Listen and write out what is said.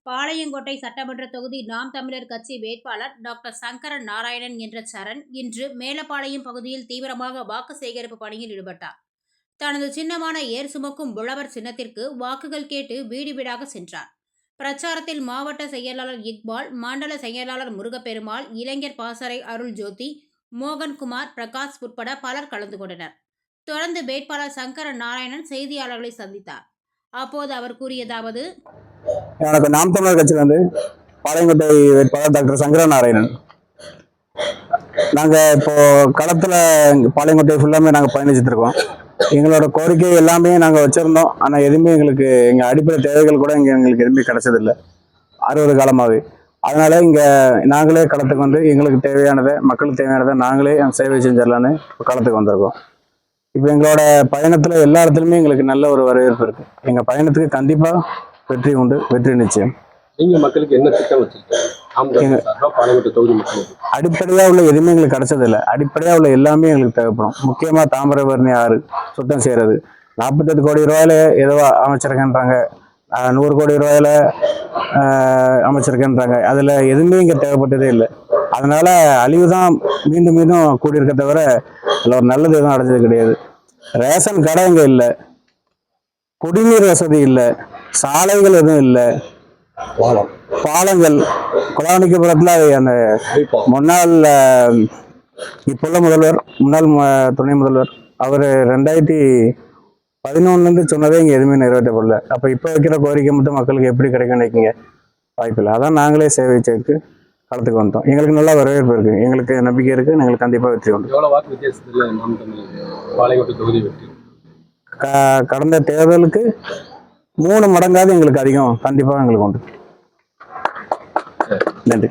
பாளையங்கோட்டை சட்டமன்ற தொகுதி நாம் தமிழர் கட்சி வேட்பாளர் டாக்டர் சங்கரன் நாராயணன் என்ற சரண் இன்று மேலப்பாளையம் பகுதியில் தீவிரமாக வாக்கு சேகரிப்பு பணியில் ஈடுபட்டார். தனது சின்னமான ஏர் சுமக்கும் புலவர் சின்னத்திற்கு வாக்குகள் கேட்டு வீடு வீடாக சென்றார். பிரச்சாரத்தில் மாவட்ட செயலாளர் இக்பால், மண்டல செயலாளர் முருகப்பெருமாள், இளைஞர் பாசறை அருள் ஜோதி, மோகன்குமார், பிரகாஷ் உட்பட பலர் கலந்து கொண்டனர். தொடர்ந்து வேட்பாளர் சங்கரன் நாராயணன் செய்தியாளர்களை சந்தித்தார். அப்போது அவர் கூறியதாவது: எனக்கு நாம் தமிழர் கட்சியிலிருந்து பாளையங்கோட்டை வேட்பாளர் டாக்டர் சங்கரன் நாராயணன். நாங்கள் இப்போ களத்தில் பாளையங்கோட்டை ஃபுல்லாமே நாங்கள் பயணிச்சுட்டு இருக்கோம். எங்களோட கோரிக்கை எல்லாமே நாங்கள் வச்சுருந்தோம். ஆனால் எதுவுமே எங்கள் அடிப்படை தேவைகள் கூட எங்களுக்கு எதுவுமே கிடைச்சதில்லை 60 காலமாகவே. அதனால இங்கே நாங்களே களத்துக்கு வந்து எங்களுக்கு தேவையானதை, மக்களுக்கு தேவையானதை நாங்களே சேவை செஞ்சிடலான்னு களத்துக்கு வந்திருக்கோம். இப்போ எங்களோட பயணத்தில் எல்லா இடத்துலையுமே எங்களுக்கு நல்ல ஒரு வரவேற்பு இருக்குது. எங்கள் பயணத்துக்கு கண்டிப்பாக வெற்றி உண்டு, வெற்றி நிச்சயம். நீங்க மக்களுக்கு என்ன திட்டம் வச்சிருக்கீங்க? அடிப்படையாக உள்ள எதுவுமே எங்களுக்கு கிடைச்சதில்லை. அடிப்படையாக உள்ள எல்லாமே எங்களுக்கு தேவைப்படும். முக்கியமாக தாமிரபரணி ஆறு சுத்தம் செய்கிறது 48 கோடி ரூபாயில ஏதோ அமைச்சிருக்கேன்றாங்க, 100 கோடி ரூபாயில அமைச்சிருக்கேன்றாங்க. அதில் எதுவுமே இங்கே தேவைப்பட்டதே இல்லை. அதனால அழிவு தான் மீண்டும் மீண்டும் கூடியிருக்க தவிர அதில் ஒரு நல்லது எதுவும் அடைஞ்சது கிடையாது. ரேஷன் கடை இங்கே இல்லை, குடிநீர் வசதி இல்லை, சாலைகள் எதுவும் இல்லை, பாலங்கள் குலாவணிக்கப்புறத்தில் அந்த முன்னாள் இப்போள்ள முதல்வர், முன்னாள் துணை முதல்வர் அவர் 2011 சொன்னதே இங்கே எதுவுமே நிறைவேற்றப்படல. அப்போ இப்போ வைக்கிற கோரிக்கை மட்டும் மக்களுக்கு எப்படி கிடைக்கும் நினைக்கிங்க? வாய்ப்பில்லை. அதான் நாங்களே சேவை செய்து களத்துக்கு வந்துட்டோம். எங்களுக்கு நல்லா வரவேற்பு இருக்குது, எங்களுக்கு நம்பிக்கை இருக்குது, எங்களுக்கு கண்டிப்பாக வெற்றி உண்டு. கடந்த தேர்தலுக்கு 3 மடங்காவது எங்களுக்கு அதிகம் கண்டிப்பாக எங்களுக்கு உண்டு. நன்றி.